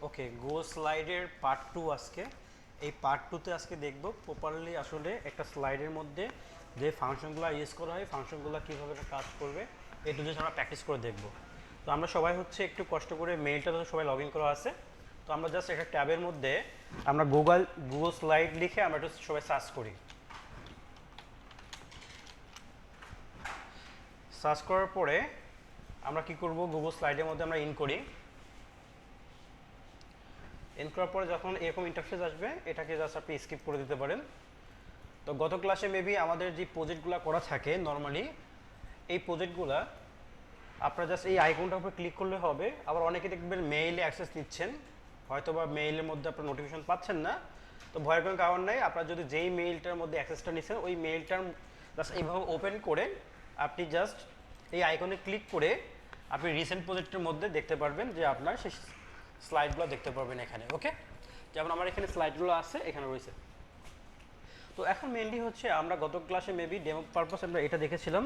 ওকে, গো স্লাইডের part two আজকে। এই পার্ট টুতে আজকে দেখব প্রপারলি আসলে একটা স্লাইডের মধ্যে যে ফাংশনগুলো ইউজ করা হয়, ফাংশনগুলো কীভাবে কাজ করবে, এই টু আমরা প্র্যাকটিস করে দেখব। তো আমরা সবাই হচ্ছে একটু কষ্ট করে, মেইলটা তো সবাই লগ ইন করা আছে, তো আমরা জাস্ট একটা ট্যাবের মধ্যে আমরা গুগল স্লাইড লিখে আমরা একটু সবাই সার্চ করি। সার্চ করার পরে আমরা কি করব, গুগল স্লাইডের মধ্যে আমরা ইন করি। ইন করার পরে যখন এরকম ইন্টারফেস আসবে, এটাকে জাস্ট আপনি স্কিপ করে দিতে পারেন। তো গত ক্লাসে মেবি আমাদের যে প্রজেক্টগুলো করা থাকে নর্মালি, এই প্রজেক্টগুলো আপনারা জাস্ট এই আইকনটার উপর ক্লিক করলে হবে। আবার অনেকে দেখবেন মেইলে অ্যাক্সেস নিচ্ছেন, হয়তো বা মেইলের মধ্যে আপনার নোটিফিকেশন পাচ্ছেন না, তো ভয়ের কোনো কারণ নাই। আপনারা যদি যেই মেইলটার মধ্যে অ্যাক্সেসটা নিচ্ছেন ওই মেইলটার জাস্ট এইভাবে ওপেন করে আপনি জাস্ট এই আইকনে ক্লিক করে আপনি রিসেন্ট প্রজেক্টের মধ্যে দেখতে পারবেন যে আপনার সেই স্লাইডগুলো দেখতে পারবেন এখানে। ওকে, যেমন আমার এখানে স্লাইডগুলো আছে, এখানে রয়েছে। তো এখন মেইনলি হচ্ছে আমরা গত ক্লাসে মেবি ডেমো পারপাস আমরা এটা দেখেছিলাম।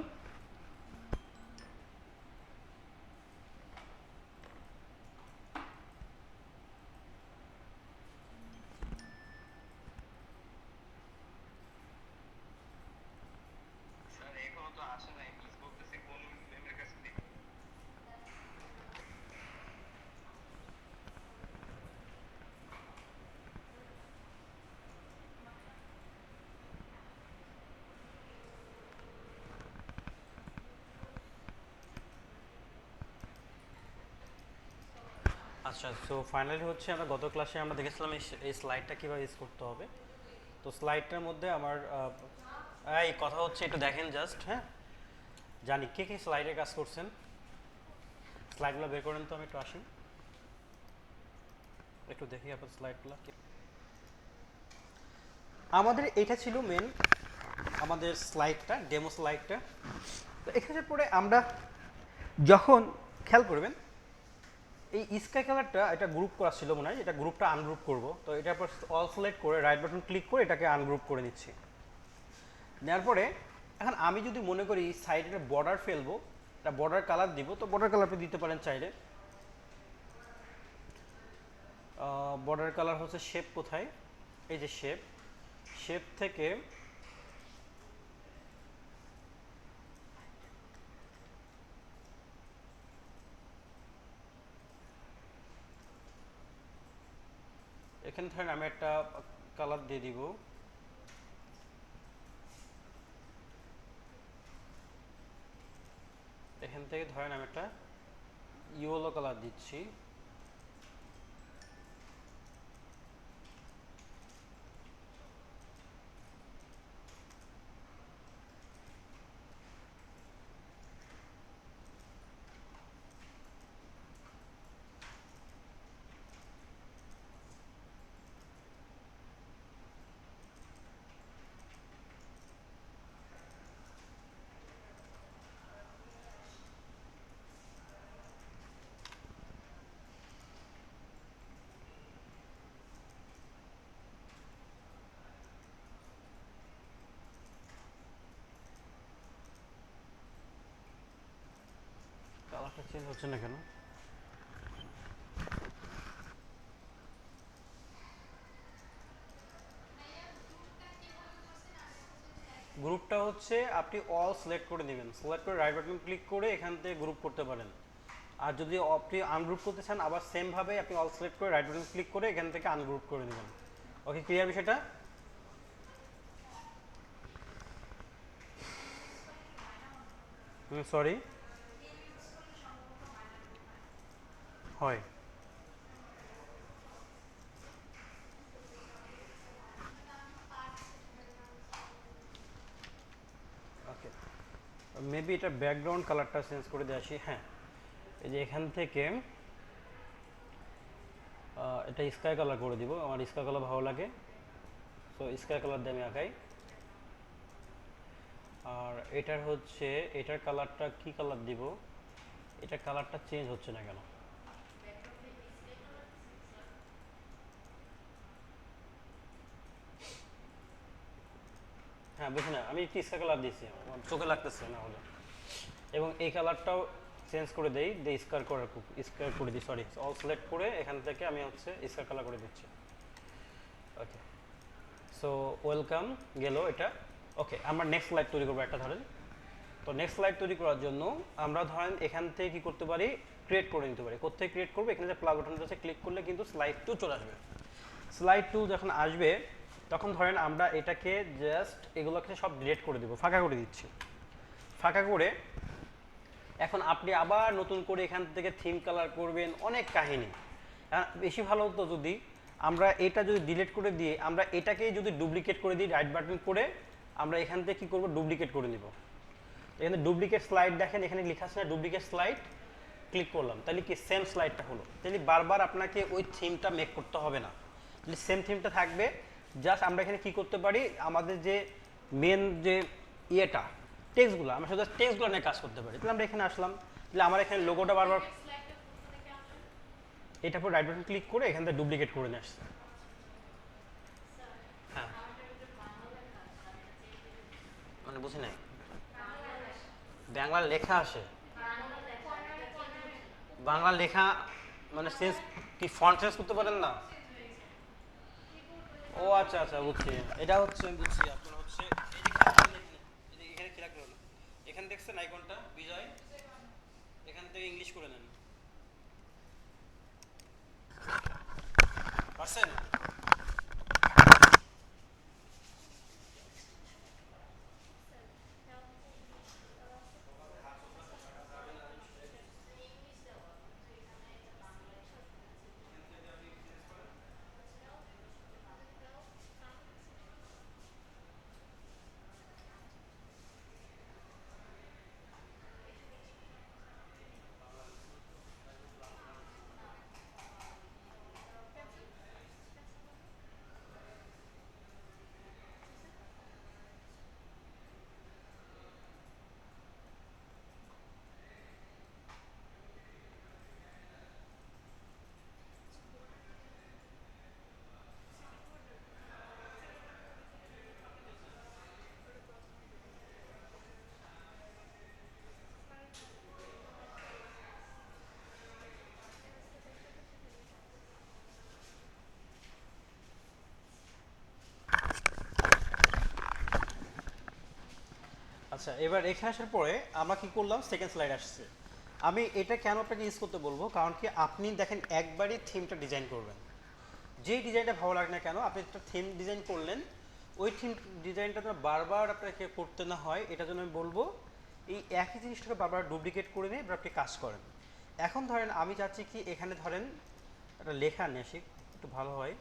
আচ্ছা, সো ফাইনালি হচ্ছে আমরা গত ক্লাসে আমরা দেখেছিলাম এই স্লাইডটা কীভাবে ইউজ করতে হবে। তো স্লাইডটার মধ্যে আমার এই কথা হচ্ছে একটু দেখেন জাস্ট। হ্যাঁ, জানি কে কে স্লাইডে কাজ করছেন, স্লাইডগুলো বের করেন তো, আমি একটু আসি, একটু দেখি আপনার স্লাইডগুলো। আমাদের এটা ছিল মেন আমাদের স্লাইডটা, ডেমো স্লাইডটা। তো এখানে পরে আমরা যখন খেয়াল করবেন এই স্কাই কালারটা, এটা গ্রুপ করা ছিল মনে হয়, এটা গ্রুপটা আনগ্রুপ করব। তো এটার পর অল সিলেক্ট করে রাইট বাটন ক্লিক করে এটাকে আনগ্রুপ করে নিচ্ছি। নেওয়ার পরে এখন আমি যদি মনে করি সাইডে একটা বর্ডার ফেলবো, একটা বর্ডার কালার দিব, তো বর্ডার কালার আপনি দিতে পারেন চাইলে। বর্ডার কালার হচ্ছে শেপ, কোথায়, এই যে শেপ, শেপ থেকে এখানে ধরেন আমি একটা কালার দিয়ে দিব। এখান থেকে ধরেন আমি একটা ইয়েলো কালার দিচ্ছি। কালারটা চেঞ্জ হচ্ছে না কেন? গ্রুপটা হচ্ছে আপনি অল সিলেক্ট করে দিবেন, সিলেক্ট করে রাইট বাটন ক্লিক করে এখান থেকে গ্রুপ করতে পারেন। আর যদি আপনি আনগ্রুপ করতে চান, আবার সেমভাবে আপনি অল সিলেক্ট করে রাইট বাটন ক্লিক করে এখান থেকে আনগ্রুপ করে দেবেন। ওকে, ক্লিয়ার বিষয়টা? সরি, হয়। ওকে, মেবি এটা ব্যাকগ্রাউন্ড কালারটা চেঞ্জ করে দিয়ে আসি। হ্যাঁ, এই যে এখান থেকে এটা স্কাই কালার করে দিব, আমার স্কাই কালার ভালো লাগে, তো স্কাই কালার দিয়ে আমি আঁকাই। আর এটার হচ্ছে, এটার কালারটা কি কালার দিব, এটার কালারটা চেঞ্জ হচ্ছে না কেন? হ্যাঁ, বুঝি না, আমি একটু স্কাই কালার দিয়েছি, আমার চোখে লাগতেছে না হলে। এবং এই কালারটাও চেঞ্জ করে দেই, স্কয়ার করে দিই, সরি অল সিলেক্ট করে এখান থেকে আমি হচ্ছে স্কয়ার কালার করে দিচ্ছি। ওকে, সো ওয়েলকাম গেল এটা। ওকে, আমরা নেক্সট স্লাইড তৈরি করবো একটা, ধরেন। তো নেক্সট স্লাইড তৈরি করার জন্য আমরা ধরেন এখান থেকে কি করতে পারি, ক্রিয়েট করে নিতে পারি। কোথায় ক্রিয়েট করবো, এখানে যে প্লাস বাটনটা আছে ক্লিক করলে কিন্তু স্লাইড 2 চলে আসবে। স্লাইড 2 যখন আসবে তখন ধরেন আমরা এটাকে জাস্ট এগুলোকে সব ডিলিট করে দেবো, ফাঁকা করে দিচ্ছি। ফাঁকা করে এখন আপনি আবার নতুন করে এখান থেকে থিম কালার করবেন, অনেক কাহিনী। বেশি ভালো হতো যদি আমরা এটা যদি ডিলিট করে দিয়ে আমরা এটাকেই যদি ডুপ্লিকেট করে দিই, রাইট বাটন করে আমরা এখান থেকে কী করবো, ডুপ্লিকেট করে নিব। এখানে ডুপ্লিকেট স্লাইড দেখেন, এখানে লেখা আছে না ডুপ্লিকেট স্লাইড, ক্লিক করলাম, তাহলে কি সেম স্লাইডটা হলো। তাহলে বারবার আপনাকে ওই থিমটা মেক করতে হবে না, তাহলে সেম থিমটা থাকবে। জাস্ট আমরা এখানে কি করতে পারি, আমাদের যে মেন যে ইয়েটা টেক্সটগুলো, আমরা শুধু টেক্সটগুলো নিয়ে কাজ করতে পারি। তাহলে আমরা এখানে আসলাম, তাহলে আমার এখানে লোগোটা বারবার এটা পর রাইট বাটন ক্লিক করে এখান থেকে ডুপ্লিকেট করে নিয়ে আসছে। হ্যাঁ, মানে বুঝি নাই, বাংলা লেখা আসে, বাংলা লেখা মানে চেঞ্জ কি ফন্ট চেঞ্জ করতে পারেন না? ও আচ্ছা আচ্ছা, বুঝছি, এটা হচ্ছে বুঝছি, আপনার হচ্ছে এই যে এখানে কি রাখলো না, এখানে দেখছেন আইকনটা বিজয়, এখান থেকে ইংলিশ করে নেন, পারছেন? আচ্ছা, এবার এখানে আসার পরে আমরা কি করলাম, সেকেন্ড স্লাইড আসছে। আমি এটা কেন আপনাকে ইউজ করতে বলবো, কারণ কি আপনি দেখেন একবারই থিমটা ডিজাইন করবেন, যেই ডিজাইনটা ভালো লাগে না কেন আপনি একটা থিম ডিজাইন করলেন, ওই থিম ডিজাইনটা যেন বারবার আপনাকে করতে না হয়, এটার জন্য আমি বলবো এই একই জিনিসটাকে বারবার ডুপ্লিকেট করে নিয়ে এবার আপনি কাজ করেন। এখন ধরেন আমি চাচ্ছি কি এখানে ধরেন একটা লেখা নিয়ে আসি, একটু ভালো হয়।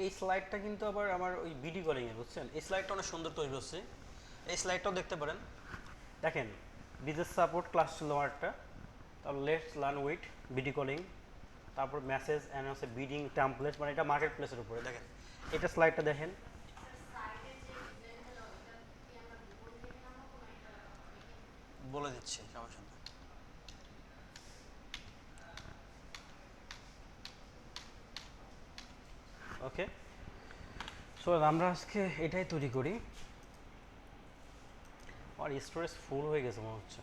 এই স্লাইডটা কিন্তু আবার আমার ওই বিডি কলিংয়ে, বুঝছেন, এই স্লাইডটা অনেক সুন্দর তৈরি হচ্ছে, এই স্লাইডটাও দেখতে পারেন। দেখেন বিজনেস সাপোর্ট ক্লাস ছিল আমারটা, তারপর let's learn with BD calling, তারপর মেসেজ অ্যান্ড হচ্ছে বিডিং টেমপ্লেট, মানে এটা মার্কেট প্লেসের উপরে। দেখেন এটা স্লাইডটা দেখেন, বলে দিচ্ছি সমস্যা নেই। ওকে, সো আমরা আজকে এটাই তৈরি করি। আর স্টোরেজ ফুল হয়ে গেছে মনে হচ্ছে।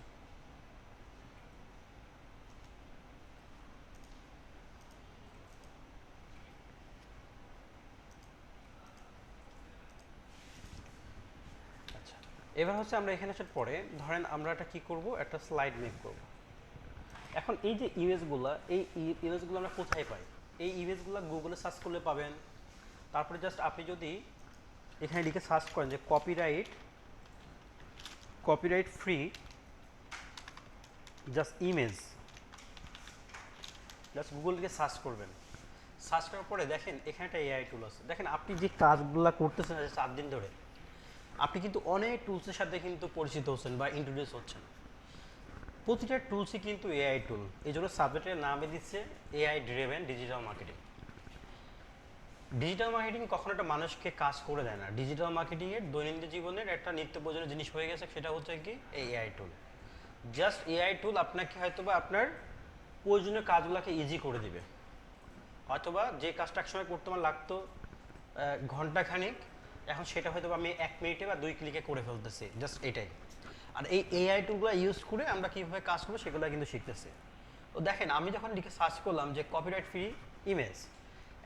আচ্ছা, এবার হচ্ছে আমরা এখানে আসার পরে ধরেন আমরা এটা কি করব, একটা স্লাইড মেক করব। এখন এই যে ইমেজগুলো, এই ইমেজগুলো আমরা কোথায় পাই? এই ইমেজগুলো গুগলে সার্চ করলে পাবেন। তারপরে জাস্ট আপনি যদি এখানে লিখে সার্চ করেন যে copyright free just image, just Google থেকে সার্চ করবেন। সার্চ করার পরে দেখেন এখানে একটা এআই টুল আছে। দেখেন আপনি যে কাজগুলো করতেছেন 4 দিন ধরে, আপনি কিন্তু অনেক টুলসের সাথে কিন্তু পরিচিত হচ্ছেন বা ইন্ট্রোডিউস হচ্ছেন। প্রতিটা টুলসই কিন্তু এআই টুল, এই জন্য সাবজেক্টের নামে দিচ্ছে AI driven digital marketing. Digital marketing কখনো একটা মানুষকে কাজ করে দেয় না। ডিজিটাল মার্কেটিং এর দৈনন্দিন জীবনের একটা নিত্য প্রয়োজনীয় জিনিস হয়ে গেছে, সেটা হচ্ছে কি এই এআই টুল। জাস্ট এআই টুল আপনাকে হয়তোবা আপনার প্রয়োজনীয় কাজগুলোকে ইজি করে দিবে, অথবা যে কাজটা একসময় করতে আমার লাগতো ঘন্টা খানিক, এখন সেটা হয়তো আমি 1 মিনিটে বা 2 ক্লিকে করে ফেলতেছি, জাস্ট এটাই। আর এই এআই টুলগুলো ইউজ করে আমরা কীভাবে কাজ করবো সেগুলো কিন্তু শিখতেছি। তো দেখেন, আমি যখন লিখে সার্চ করলাম যে কপিরাইট ফ্রি ইমেজ,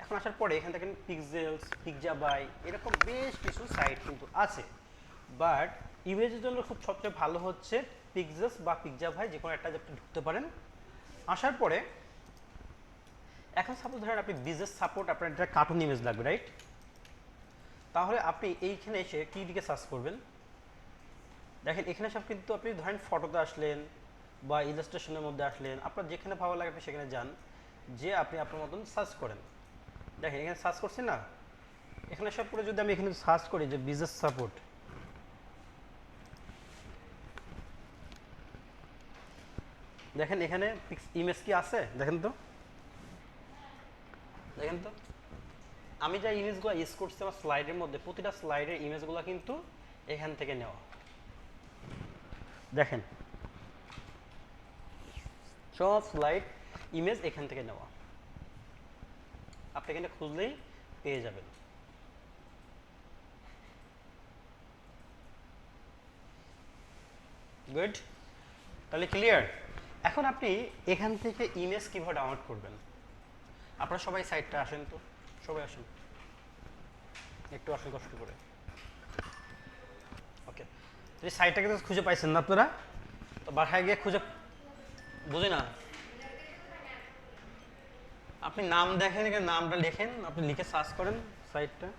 এখন আসার পরে এখানে দেখেন পিক্সেলস, পিকজাবাই, এরকম বেশ কিছু সাইট কিন্তু আছে। বাট ইমেজের জন্য খুব সবচেয়ে ভালো হচ্ছে পিক্সেলস বা পিকজাবাই, যে কোনো একটা আপনি ঢুকতে পারেন। আসার পরে এখন সাপোজ ধরেন আপনি বিজনেস সাপোর্ট, আপনার একটা কার্টুন ইমেজ লাগবে, রাইট? তাহলে আপনি এইখানে এসে কী দিকে সার্চ করবেন, দেখেন এখানে সব কিন্তু আপনি ধরেন ফটোতে আসলেন বা ইলাস্ট্রেশনের মধ্যে আসলেন, আপনার যেখানে ভালো লাগে আপনি সেখানে যান, যে আপনি আপনার মতন সার্চ করেন। দেখেন এখানে সার্চ করছেন না, এখানে সব করে যদি আমি এখানে সার্চ করি যে বিজনেস সাপোর্ট, দেখেন এখানে ইমেজ কি আছে, দেখেন তো, দেখেন তো আমি যে ইমেজগুলো ইউজ করছি আমার স্লাইডের মধ্যে, প্রতিটা স্লাইডের ইমেজগুলো কিন্তু এখান থেকে নেওয়া। দেখেন সব স্লাইড ইমেজ এখান থেকে নেওয়া, আপনি এখানে খুঁজলেই পেয়ে যাবেন। গুড, তাহলে ক্লিয়ার। এখন আপনি এখান থেকে ইমেজ কীভাবে ডাউনলোড করবেন, আপনারা সবাই সাইটটা আসেন তো, সবাই আসেন, একটু আসেন কষ্ট করে। ওকে, তো এই সাইটটাকে তো খুঁজে পাইছেন না আপনারা, তো বাসায় গিয়ে খুঁজে, বুঝি না, আপনি নাম দেখেন, এখানে নামটা লেখেন, আপনি লিখে সার্চ করেন সাইটটা।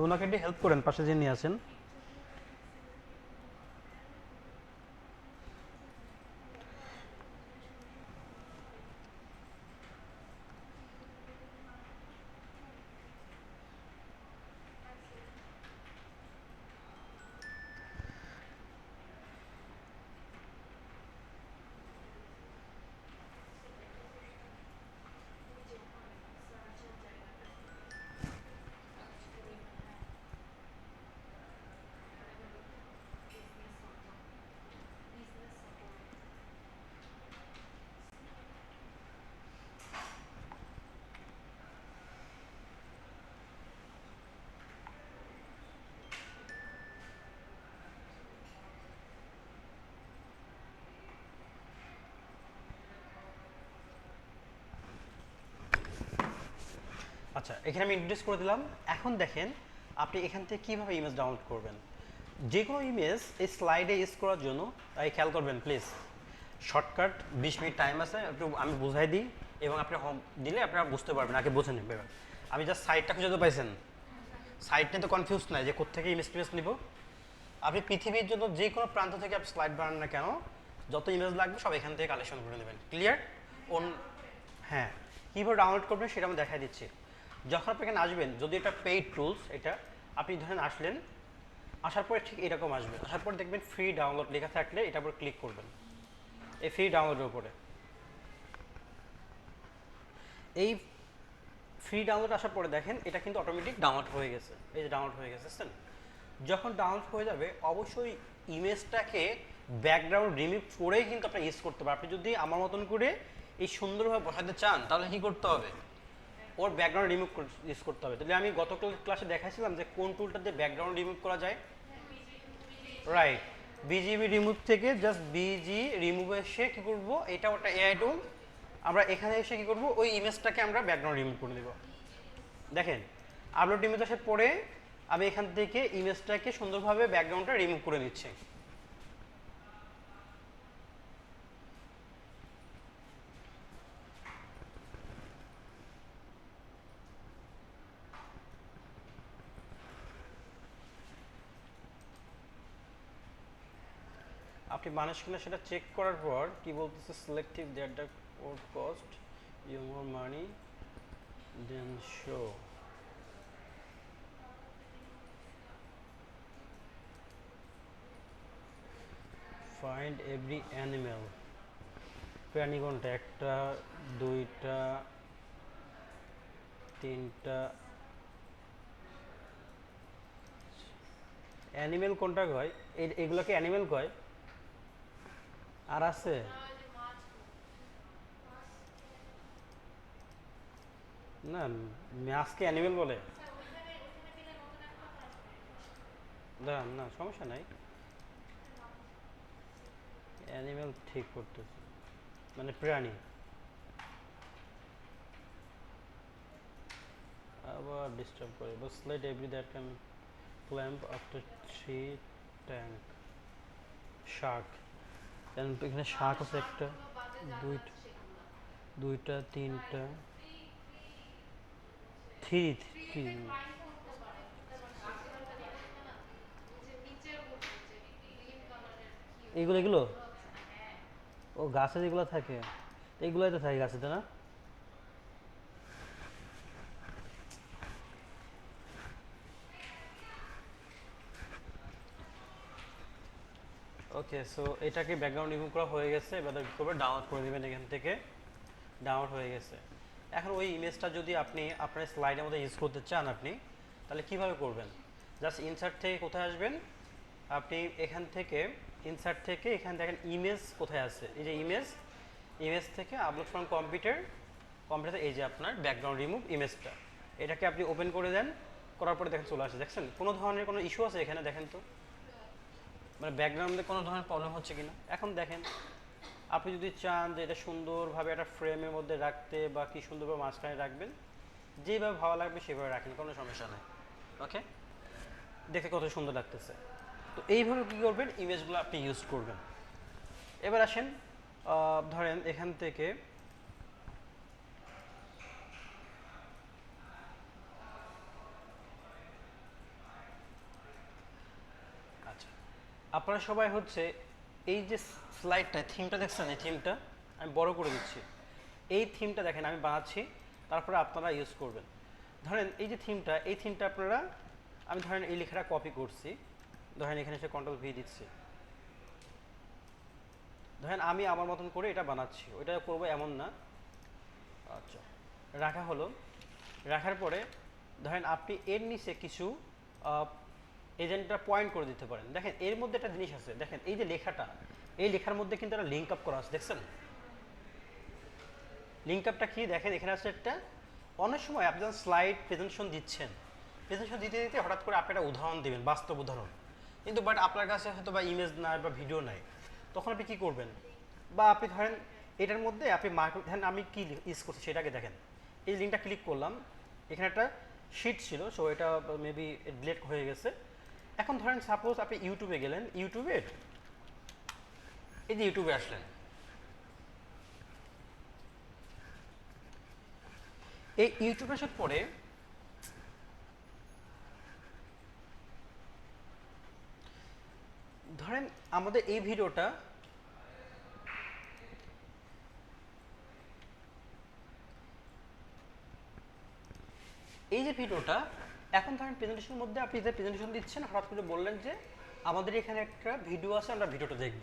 ওনাকে একটু হেল্প করেন, পাশে যিনি আছেন। আচ্ছা, এখানে আমি ইন্ট্রোডিউস করে দিলাম। এখন দেখেন আপনি এখান থেকে কীভাবে ইমেজ ডাউনলোড করবেন। যে কোনো ইমেজ এই স্লাইডে ইউজ করার জন্য, তাই খেয়াল করবেন প্লিজ, শর্টকাট 20 মিনিট টাইম আছে, একটু আমি বুঝাই দিই এবং আপনি হোম দিলে আপনারা বুঝতে পারবেন, আগে বুঝে নেবেন। আমি জাস্ট সাইটটা খুঁজে তো পাইছেন, সাইট নিয়ে তো কনফিউজ নাই যে কোথেকে ইমেজ টিমেজ নিব। আপনি পৃথিবীর জন্য যে কোনো প্রান্ত থেকে আপনি স্লাইড বানান না কেন, যত ইমেজ লাগবে সব এখান থেকে কালেকশন করে নেবেন। ক্লিয়ার? হ্যাঁ, কীভাবে ডাউনলোড করবেন সেটা আমি দেখাই দিচ্ছি। যখন আপনি এখানে আসবেন, যদি এটা পেইড টুলস, এটা আপনি ধরেন আসলেন, আসার পরে ঠিক এরকম আসবে, আসার পরে দেখবেন ফ্রি ডাউনলোড লেখা থাকলে এটার উপর ক্লিক করবেন, এই ফ্রি ডাউনলোডের উপরে। এই ফ্রি ডাউনলোড আসার পরে দেখেন এটা কিন্তু অটোমেটিক ডাউনলোড হয়ে গেছে, এই যে ডাউনলোড হয়ে গেছে। যখন ডাউনলোড হয়ে যাবে অবশ্যই ইমেজটাকে ব্যাকগ্রাউন্ড রিমুভ করেই কিন্তু আপনি ইউজ করতে পারেন। আপনি যদি আমার মতন করে এই সুন্দরভাবে বসাতে চান তাহলে কী করতে হবে, ওর ব্যাকগ্রাউন্ড রিমুভ ইউজ করতে হবে। তাহলে আমি গত ক্লাসে দেখাইছিলাম যে কোন টুলটা দিয়ে ব্যাকগ্রাউন্ড রিমুভ করা যায়, রাইট? বিজিবি রিমুভ থেকে জাস্ট বিজি রিমুভ এসে কী করবো, এটা ওটা এআই টুল, আমরা এখানে এসে কী করবো, ওই ইমেজটাকে আমরা ব্যাকগ্রাউন্ড রিমুভ করে দেবো। দেখেন আপলোড ইমেজ আসার পরে আমি এখান থেকে ইমেজটাকে সুন্দরভাবে ব্যাকগ্রাউন্ডটা রিমুভ করে নিচ্ছি। আপনি মানুষ কিনা সেটা চেক করার পর কি বলতেছে, selective that the code cost you more money then show. Find every animal. প্রাণী কোনটা? একটা, দুইটা, তিনটা। অ্যানিমেল কোনটা কয়? এগুলোকে অ্যানিমেল কয়? আর আছে? না, মাছকে অ্যানিমেল বলে? দাঁড়ান, না সমস্যা নাই, অ্যানিমেল ঠিক করতেছে, মানে প্রাণী। আবার ডিস্টার্ব করে, বাস let every that can clamp after 3 tank. Shark, এখানে শার্ক আছে একটা, দুইটা, দুইটা, তিনটা, থ্রি, থ্রি। এগুলো এগুলো ও গাছে যেগুলো থাকে, এগুলোই তো থাকে গাছে, তাই না? ওকে, সো এটাকে ব্যাকগ্রাউন্ড রিমুভ করা হয়ে গেছে। এবার কী করবেন, ডাউনলোড করে দেবেন এখান থেকে। ডাউনলোড হয়ে গেছে। এখন ওই ইমেজটা যদি আপনি আপনার স্লাইডের মধ্যে ইউজ করতে চান আপনি, তাহলে কিভাবে করবেন? জাস্ট ইনসার্ট থেকে কোথায় আসবেন, আপনি এখান থেকে ইনসার্ট থেকে এখানে দেখেন ইমেজ কোথায় আছে, এই যে ইমেজ, ইমেজ থেকে আপলোড ফ্রম কম্পিউটার, কম্পিউটার এই যে আপনার ব্যাকগ্রাউন্ড রিমুভ ইমেজটা, এটাকে আপনি ওপেন করে দেন। করার পরে দেখেন চলে আসে, দেখছেন কোনো ধরনের কোনো ইস্যু আছে এখানে? দেখেন তো, মানে ব্যাকগ্রাউন্ডে কোনো ধরনের প্রবলেম হচ্ছে কিনা। এখন দেখেন আপনি যদি চান যে এটা সুন্দরভাবে একটা ফ্রেমের মধ্যে রাখতে বা কি সুন্দরভাবে মাঝখানে রাখবেন, যেভাবে ভালো লাগবে সেভাবে রাখেন, কোনো সমস্যা নেই। ওকে, দেখে কত সুন্দর লাগতেছে। তো এইভাবে কী করবেন, ইমেজগুলো আপনি ইউজ করবেন। এবার আসেন, ধরেন এখান থেকে আচ্ছা, আপনারা সবাই হচ্ছে এই যে স্লাইডটা থিমটা দেখছেন, এই থিমটা আমি বড় করে দিচ্ছি। এই থিমটা দেখেন আমি বানাচ্ছি, তারপরে আপনারা ইউজ করবেন। ধরেন এই যে থিমটা, এই থিমটা আপনারা, আমি ধরেন এই লেখাটা কপি করছি, ধরেন এখানে এসে কন্ট্রোল ভি দিচ্ছি, ধরেন আমি আমার মতন করে এটা বানাচ্ছি, ওইটা করবো এমন না। আচ্ছা, রাখা হলো। রাখার পরে ধরেন আপনি এর নিচে কিছু এজেন্টটা পয়েন্ট করে দিতে পারেন। দেখেন এর মধ্যে একটা জিনিস আছে, দেখেন এই যে লেখাটা, এই লেখার মধ্যে কিন্তু একটা লিঙ্ক আপ করা আছে, দেখছেন? লিঙ্ক আপটা কি? দেখেন এখানে আছে একটা, অনেক সময় আপনি যখন স্লাইড প্রেজেন্টেশন দিচ্ছেন, প্রেজেন্টেশন দিতে দিতে হঠাৎ করে আপনি একটা উদাহরণ দেবেন, বাস্তব উদাহরণ, কিন্তু বাট আপনার কাছে হয়তো বা ইমেজ নাই বা ভিডিও নাই, তখন আপনি কী করবেন? বা আপনি ধরেন এটার মধ্যে আপনি মার্কেট, ধরেন আমি কী ইউজ করছি সেটাকে দেখেন, এই লিঙ্কটা ক্লিক করলাম, এখানে একটা শিট ছিল, সো এটা মেবি ডিলেট হয়ে গেছে। এখন ধরেন সাপোজ আপনি ইউটিউবে গেলেন, ইউটিউবে এই যে ইউটিউবে আসলেন, এই ইউটিউবে আসার পরে ধরেন আমাদের এই ভিডিওটা, এই যে ভিডিওটা, এখন ধরেন প্রেজেন্টেশনের মধ্যে আপনি যে প্রেজেন্টেশন দিচ্ছেন, হঠাৎ করে বললেন যে আমাদের এখানে একটা ভিডিও আছে, আমরা ভিডিওটা দেখব।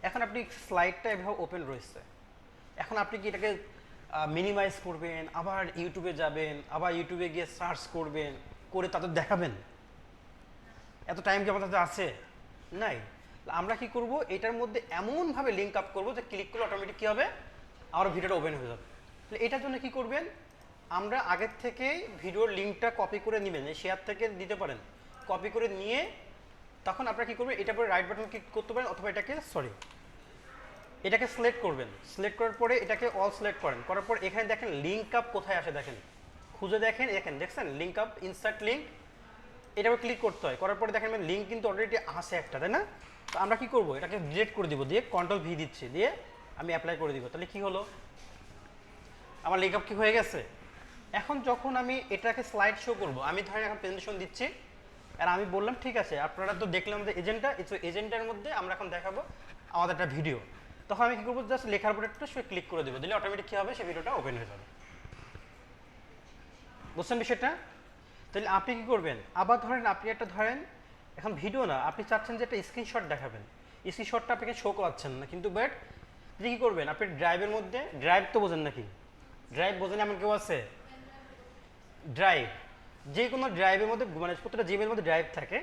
এখন আপনি স্লাইডটা এভাবে ওপেন রয়েছে, এখন আপনি কি এটাকে মিনিমাইজ করবেন, আবার ইউটিউবে যাবেন, আবার ইউটিউবে গিয়ে সার্চ করবেন, করে তাদের দেখাবেন? এত টাইম কি আমাদের আছে? নাই। আমরা কি করব, এটার মধ্যে এমনভাবে লিঙ্ক আপ করবো যে ক্লিক করলে অটোমেটিক কী হবে, আমার ভিডিওটা ওপেন হয়ে যাবে। তাহলে এটার জন্য কি করবেন, আমরা আগের থেকে ভিডিওর লিঙ্কটা কপি করে নেবেন, শেয়ার থেকে দিতে পারেন, কপি করে নিয়ে তখন আপনারা কী করবেন, এটার পরে রাইট বাটন ক্লিক করতে পারেন, অথবা এটাকে সিলেক্ট করবেন। সিলেক্ট করার পরে এটাকে অল সিলেক্ট করেন, করার পর এখানে দেখেন লিঙ্ক আপ কোথায় আসে, দেখেন খুঁজে দেখেন, দেখছেন লিঙ্ক আপ, ইনসার্ট লিঙ্ক, এটা ক্লিক করতে হয়। করার পরে দেখেন লিঙ্ক কিন্তু অলরেডি আসে একটা, তাই না? তো আমরা কি করব, এটাকে ডিলিট করে দিব, দিয়ে কন্ট্রোল ভি দিচ্ছি, দিয়ে আমি অ্যাপ্লাই করে দিব। তাহলে কি হলো, আমার লিঙ্ক আপ কি হয়ে গেছে। এখন যখন আমি এটাকে স্লাইড শো করব, আমি ধরেন এখন প্রেজেন্টেশন দিচ্ছি, আর আমি বললাম ঠিক আছে আপনারা তো দেখলাম যে এজেন্টটা, এজেন্টের মধ্যে আমরা এখন দেখাবো আমাদের একটা ভিডিও, তখন আমি কি করবো, জাস্ট লেখার উপর একটা ক্লিক করে দেবো, দিলে অটোমেটিক কী হবে, সেই ভিডিওটা ওপেন হয়ে যাবে। বুঝছেন বিষয়টা? তাহলে আপনি কি করবেন, আবার ধরেন আপনি একটা, ধরেন এখন ভিডিও না, আপনি চাচ্ছেন যে একটা স্ক্রিনশট দেখাবেন, স্ক্রিনশটটা আপনাকে শো করাচ্ছেন না, কিন্তু বাট আপনি কী করবেন, আপনি ড্রাইভের মধ্যে, ড্রাইভ তো বোঝেন নাকি, ড্রাইভ বোঝেন এমন কেউ আছে? ড্রাইভ, যে কোনো ড্রাইভের মধ্যে মানে প্রত্যেকটা জিমের মধ্যে ড্রাইভ থাকে,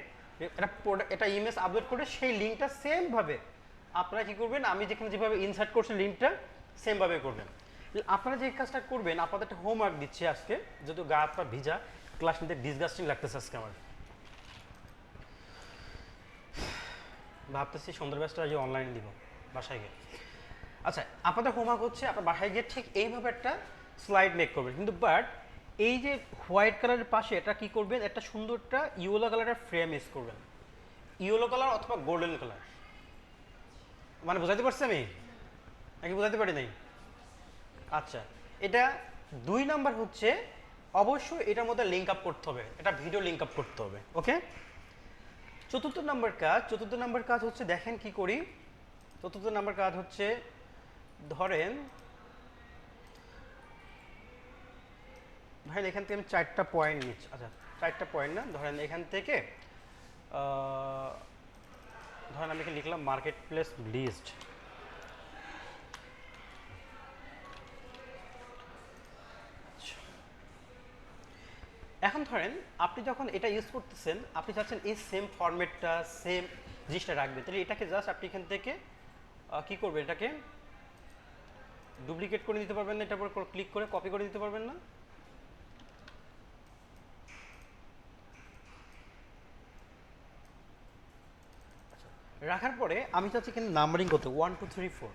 এটা ইমেজ আপলোড করে সেই লিঙ্কটা সেমভাবে আপনারা কী করবেন, আমি যেখানে যেভাবে ইনসার্ট করছি লিঙ্কটা সেমভাবে করবেন। আপনারা যে কাজটা করবেন, আপনাদের একটা হোমওয়ার্ক দিচ্ছি আজকে, যেহেতু গা হাত পা ভিজা, ক্লাস নিতে ডিসগাস্টিং লাগতেছে আজকে আমার, ভাবতেছি সুন্দর ব্যাচটা আজকে অনলাইনে দিব বাসায় গিয়ে। আচ্ছা, আপনাদের হোমওয়ার্ক হচ্ছে আপনার বাসায় গিয়ে ঠিক এইভাবে একটা স্লাইড মেক করবেন, কিন্তু বাট এই যে হোয়াইট কালারের পাশে এটা কি করবেন, একটা সুন্দরটা ইয়েলো কালারের ফ্রেম ইউজ করবেন, ইয়েলো কালার অথবা গোল্ডেন কালার। মানে বোঝাতে পারছি আমি নাকি বোঝাতে পারি নাই? আচ্ছা, এটা 2 নাম্বার হচ্ছে অবশ্যই এটার মধ্যে লিঙ্ক আপ করতে হবে, এটা ভিডিও লিঙ্ক আপ করতে হবে, ওকে। চতুর্থ নাম্বার কাজ হচ্ছে, দেখেন কি করি। চতুর্থ নাম্বার কাজ হচ্ছে, ধরেন এখান থেকে আমি 4টা পয়েন্ট নিচ্ছি। আচ্ছা, 4টা পয়েন্ট না, ধরেন এখান থেকে ধরেন আমি এখানে লিখলাম মার্কেট প্লেস লিস্ট। এখন ধরেন আপনি যখন এটা ইউজ করতেছেন, আপনি চাচ্ছেন এই সেম ফরম্যাটটা, সেম জিনিসটা রাখবেন, তাহলে এটাকে জাস্ট আপনি এখান থেকে কী করবেন, এটাকে ডুপ্লিকেট করে দিতে পারবেন না, এটার উপর ক্লিক করে কপি করে দিতে পারবেন না? রাখার পরে আমি চাচ্ছি এখানে নাম্বারিং করতে, 1 2 3 4।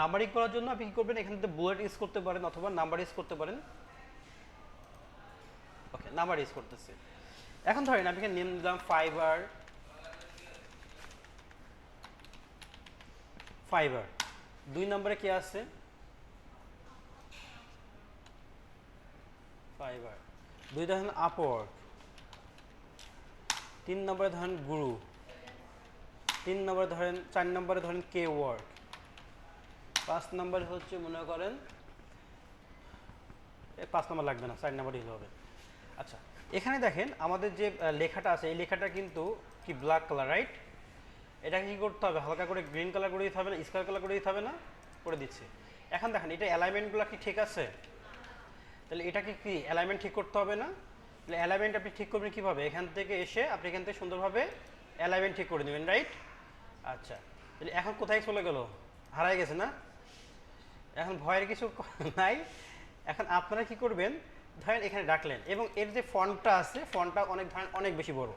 নাম্বারিং করার জন্য আপনি কী করবেন, এখান থেকে বুলেট ইউজ করতে পারেন অথবা নাম্বার ইউজ করতে পারেন। ওকে, নাম্বার ইউজ করতেছি। এখন ধরেন আমি এখানে নেম দিলাম ফাইবার, 2 নম্বরে কি আছে, ফাইবার। 2 ধরেন আপওয়ার্ক, 3 নম্বরে ধরেন গুরু, 3 নম্বরে ধরেন, 4 নম্বরে ধরেন কে ওয়ার্ক, 5 নম্বরে হচ্ছে মনে করেন, 5 নম্বর লাগবে না, 4 নম্বরই হবে। আচ্ছা, এখানে দেখেন আমাদের যে লেখাটা আছে, এই লেখাটা কিন্তু কি ব্ল্যাক কালার, রাইট? এটাকে কী করতে হবে, হালকা করে গ্রিন কালার করে দিতে হবে না, স্কাই কালার করে দিতে হবে না? করে দিচ্ছি। এখন দেখেন এটা অ্যালাইনমেন্টগুলো কি ঠিক আছে? তাহলে এটাকে কি অ্যালাইনমেন্ট ঠিক করতে হবে না? তাহলে অ্যালাইনমেন্ট আপনি ঠিক করবেন কীভাবে, এখান থেকে এসে আপনি এখান থেকে সুন্দরভাবে অ্যালাইনমেন্ট ঠিক করে দেবেন, রাইট? আচ্ছা, তাহলে এখন কোথায় চলে গেল, হারাই গেছে না? এখন ভয়ের কিছু নাই। এখন আপনারা কি করবেন, ধরেন এখানে রাখলেন এবং এর যে ফন্টটা আছে, ফন্টটা ধরেন অনেক বেশি বড়,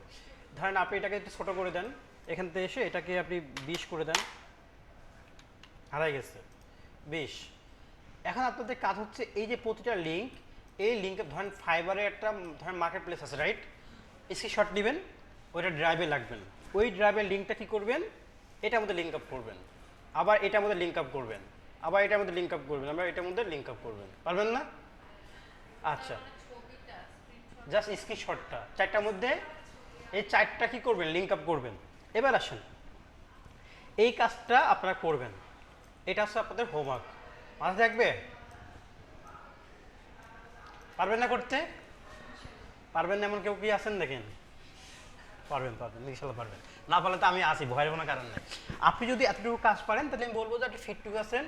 ধরেন আপনি এটাকে একটু ছোটো করে দেন, এখান থেকে এসে এটাকে আপনি 20 করে দেন, হারাই গেছে 20। এখন আপনাদের কাজ হচ্ছে এই যে প্রতিটা লিঙ্ক, এই লিঙ্কে ধরেন ফাইবারে একটা ধরেন মার্কেট প্লেস আছে, রাইট? স্ক্রিনশট নেবেন, ওইটা ড্রাইভে লাগবেন, ওই ড্রাইভের লিঙ্কটা কী করবেন, এটার মধ্যে লিঙ্ক আপ করবেন, আবার এটার মধ্যে লিঙ্ক আপ করবেন, আবার এটার মধ্যে লিঙ্ক আপ করবেন, আবার এটার মধ্যে লিঙ্ক আপ করবেন, পারবেন না? আচ্ছা, জাস্ট স্ক্রিনশটটা 4টার মধ্যে এই 4টা কী করবেন, লিঙ্ক আপ করবেন। এবার আসেন, এই কাজটা আপনারা করবেন, এটা হচ্ছে আপনাদের হোমওয়ার্ক, মাথায় থাকবে? পারবেন না করতে? পারবেন না এমন কেউ কি আছেন দেখেন? পারবেন, ইনশাল্লাহ পারবেন। না পারলে তো আমি আসি, ভয়ের কোনো কারণ নেই। আপনি যদি এতটুকু কাজ পারেন তাহলে আমি বলবো যে আপনি ফিট টু আছেন,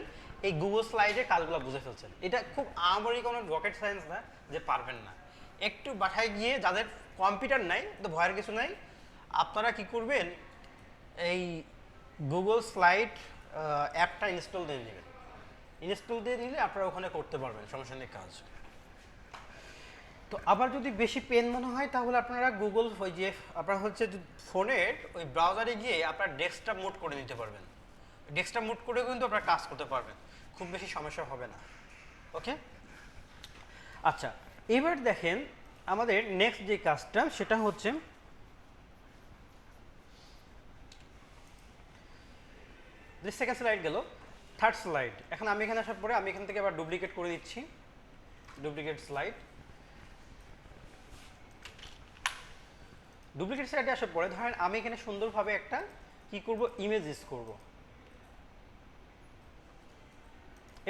এই গুগল স্লাইডে কাজগুলো বুঝে ফেলছেন। এটা খুব আমারই কোনো রকেট সায়েন্স না যে পারবেন না। একটু বাসায় গিয়ে যাদের কম্পিউটার নাই, তো ভয়ের কিছু নাই, আপনারা কি করবেন, এই গুগল স্লাইড অ্যাপটা ইনস্টল দিয়ে নেবেন। ইনস্টল দিয়ে নিলে আপনারা ওখানে করতে পারবেন, সমস্যা নেই কাজ। তো আবার যদি বেশি পেন মনে হয় তাহলে আপনারা গুগল ওই যে আপনারা হচ্ছে ফোনের ওই ব্রাউজারে গিয়ে আপনার ডেস্কটপ মোড করে নিতে পারবেন, ডেস্কটপ মোড করে কিন্তু আপনারা কাজ করতে পারবেন, খুব বেশি সমস্যা হবে না, ওকে। আচ্ছা, এবার দেখেন আমাদের নেক্সট যে কাজটা সেটা হচ্ছে সেকেন্ড স্লাইড গেল, থার্ড স্লাইড। এখন আমি এখানে আসার পরে আমি এখান থেকে আবার ডুপ্লিকেট করে দিচ্ছি, ডুপ্লিকেট স্লাইডে আসার পরে ধরেন আমি এখানে সুন্দরভাবে একটা কি করব, ইমেজ ইউজ করব,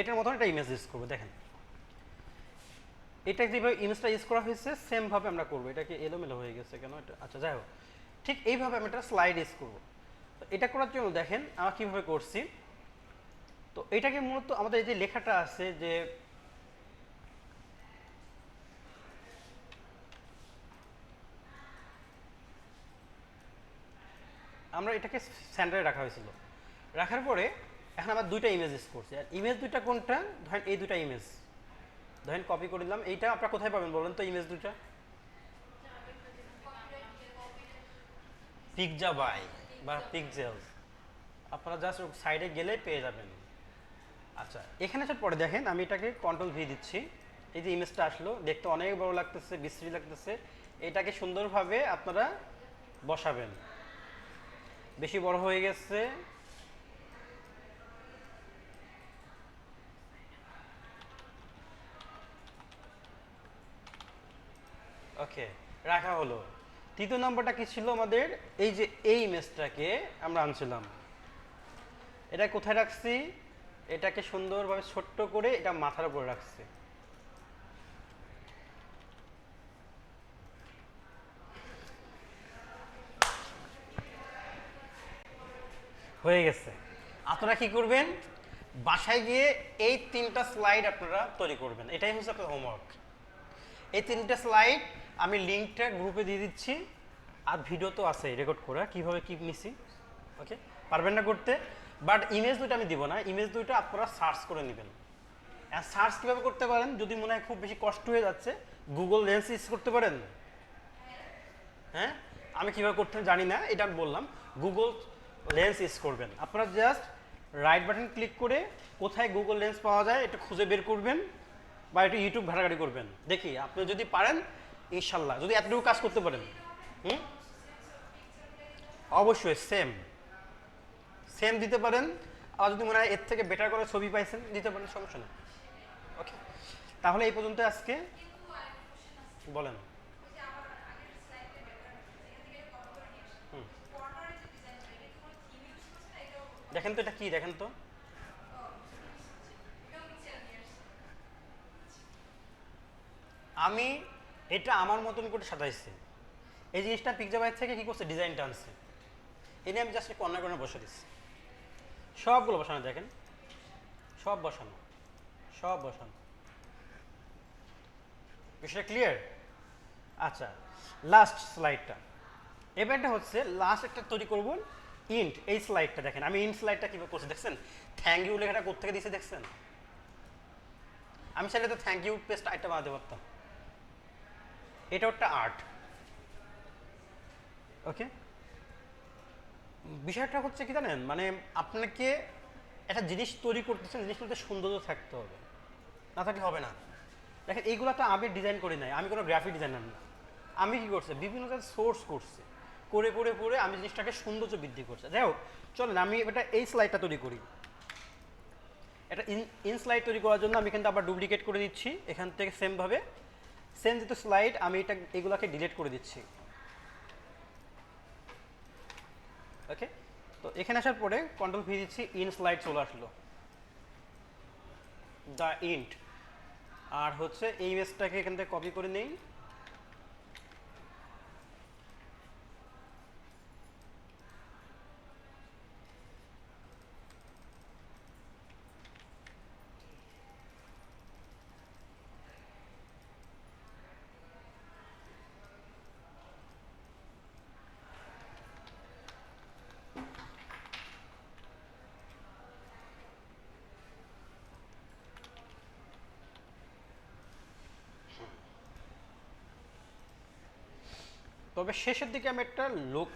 এটার মতন একটা ইমেজ ইউজ করব। দেখেন এটা যেভাবে ইমেজটা ইউজ করা হয়েছে সেমভাবে আমরা করবো। এটাকে এলোমেলো হয়ে গেছে কেন এটা? আচ্ছা, যাই হোক, ঠিক এইভাবে আমি একটা স্লাইড ইউজ করব। তো এটা করার জন্য দেখেন আমরা কীভাবে করছি। তো এটাকে মূলত আমাদের এই যে লেখাটা আছে যে আমরা এটাকে সেন্টারে রাখা হয়েছিল, রাখার পরে এখন আমরা দুইটা ইমেজ ইউজ করছি। আর ইমেজ দুইটা কোনটা, ধরেন এই দুইটা ইমেজ ধরেন কপি করে দিলাম। এইটা আপনারা কোথায় পাবেন বলেন তো ইমেজ দুইটা? পিকজাবাই বা পিকজেলস, আপনারা জাস্ট সাইডে গেলে পেয়ে যাবেন। আচ্ছা, এখানে আসার পরে দেখেন আমি এটাকে কন্ট্রোল ভি দিচ্ছি। এই যে ইমেজটা আসলো, দেখতে অনেক বড় লাগতেছে, বিশ্রী লাগতেছে। এটাকে সুন্দরভাবে আপনারা বসাবেন। বেশি বড় হয়ে গেছে, ওকে, রাখা হলো। তৃতীয় নম্বরটা কি ছিল আমাদের? এই যে এই ইমেজটাকে আমরা আনছিলাম, এটা কোথায় রাখছি? এটাকে সুন্দরভাবে ছোট্ট করে এটা মাথার উপরে রাখছি। হয়ে গেছে। আপনারা কি করবেন? বাসায় গিয়ে এই তিনটা স্লাইড আপনারা তৈরি করবেন। এটাই হচ্ছে আপনার হোমওয়ার্ক। এই তিনটা স্লাইড আমি লিঙ্কটা গ্রুপে দিয়ে দিচ্ছি, আর ভিডিও তো আছে রেকর্ড করা কীভাবে কী মিসি। ওকে, পারবেন না করতে, বাট ইমেজ দুইটা আমি দিব না। ইমেজ দুইটা আপনারা সার্চ করে নেবেন। আর সার্চ কীভাবে করতে পারেন, যদি মনে হয় খুব বেশি কষ্ট হয়ে যাচ্ছে, গুগল লেন্স ইউজ করতে পারেন। হ্যাঁ, আমি কীভাবে করতে জানি না, এটা বললাম। গুগল লেন্স ইউজ করবেন। আপনারা জাস্ট রাইট বাটন ক্লিক করে কোথায় গুগল লেন্স পাওয়া যায় এটা খুঁজে বের করবেন, বা একটু ইউটিউব ঘাটাঘাটি করবেন। দেখি আপনি যদি পারেন, ইনশাল্লাহ, যদি এতটুকু কাজ করতে পারেন। অবশ্যই সেম সেম দিতে পারেন। আর যদি মনে হয় এর থেকে বেটার করে ছবি পাইছেন, দিতে পারেন, সমস্যা নেই। ওকে, তাহলে এই পর্যন্ত আজকে। বলেন। দেখেন তো এটা কি, দেখেন তো। আমি এটা আমার মতন করে সাজাইছি। এই জিনিসটা পিকজাবাই থেকে কি করছে, ডিজাইনটা আনছে। এনে আমি জাস্ট কর্নার কর্নার বসে দিচ্ছি। সবগুলো বসানো, দেখেন সব বসানো, সব বসানো। বিষয়টা ক্লিয়ার? আচ্ছা, লাস্ট স্লাইডটা, এবারটা হচ্ছে লাস্ট একটা তৈরি করব ইন্ট। এই স্লাইডটা দেখেন, আমি ইন্ট স্লাইডটা কীভাবে করছি দেখছেন? থ্যাংক ইউ লেখাটা কোথেকে দিয়েছে দেখছেন? আমি চাইলে তো থ্যাংক ইউ পেস্ট আইটা বানাতে পারতাম। এটা একটা আর্ট। ওকে, বিষয়টা হচ্ছে কি জানেন, মানে আপনাকে একটা জিনিস তৈরি করতেছেন, জিনিসটাতে সৌন্দর্য থাকতে হবে, না থাকলে হবে না। দেখেন এইগুলো তো আমি ডিজাইন করি নাই, আমি কোনো গ্রাফিক ডিজাইনার না। আমি কি করছি, বিভিন্ন জায়গায় সোর্স করছি, করে করে করে আমি জিনিসটাকে সৌন্দর্য বৃদ্ধি করছি। যাই হোক, চলেন আমি এটা এই স্লাইডটা তৈরি করি। এটা ইন স্লাইড তৈরি করার জন্য আমি কিন্তু আবার ডুপ্লিকেট করে দিচ্ছি এখান থেকে। সেমভাবে সেম যেহেতু স্লাইড, আমি এটা এগুলোকে ডিলিট করে দিচ্ছি। ওকে, তো এখানে আসার পরে কন্ট্রোল ভি দিচ্ছি, ইন স্লাইড চলে আসলো, দ্য ইন্ট। আর হচ্ছে এই ইমেজটাকে এখান থেকে কপি করে নেই। তবে শেষের দিকে আমি একটা লোক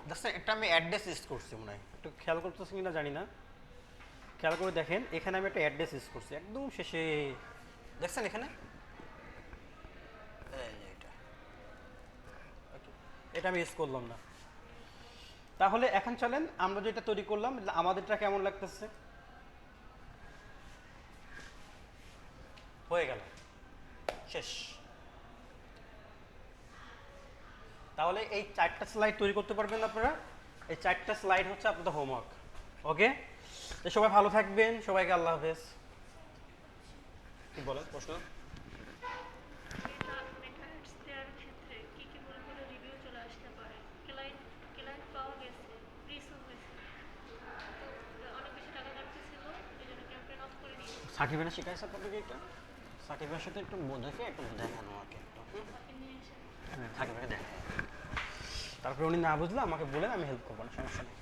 দেখছেন, একটা আমি অ্যাড্রেস ইউজ করছি, মনে হয় একটু খেয়াল করতেছি কিনা জানি না। খেয়াল করে দেখেন, এখানে আমি একটা অ্যাড্রেস ইউজ করছি একদম শেষে, দেখছেন এখানে। এটা আমি ইউজ করলাম না। তাহলে এখন চলেন আমরা যেটা তৈরি করলাম আমাদেরটা কেমন লাগতেছে। হয়ে গেল, শেষ। তাহলে এই 4টা স্লাইড তৈরি করতে পারবেন আপনারা। এই 4টা স্লাইড হচ্ছে আপনাদের হোমওয়ার্ক। ওকে, তো সবাই ভালো থাকবেন, সবাইকে আল্লাহ হাফেজ। কি বলেন প্রশ্ন? এটা মেটা অ্যাডস দেওয়ার ক্ষেত্রে কি কি বলে রিভিউ চলে আসতে পারে? ক্লায়েন্ট ক্লায়েন্ট পাওয়া গেছে, রিসিভ হয়েছে, সাকিব ভাইয়া শিখাইছে আপনাদেরকে এটা? সাকিব ভাইয়ের সাথে একটু দেখে একটু দেখানো আমাকে একটু। আমাকে নিয়ে এসে সাকিব ভাইকে দেখায়। তারপরে উনি না বুঝলে আমাকে বলেন, আমি হেল্প করবো না, সমস্যা নেই।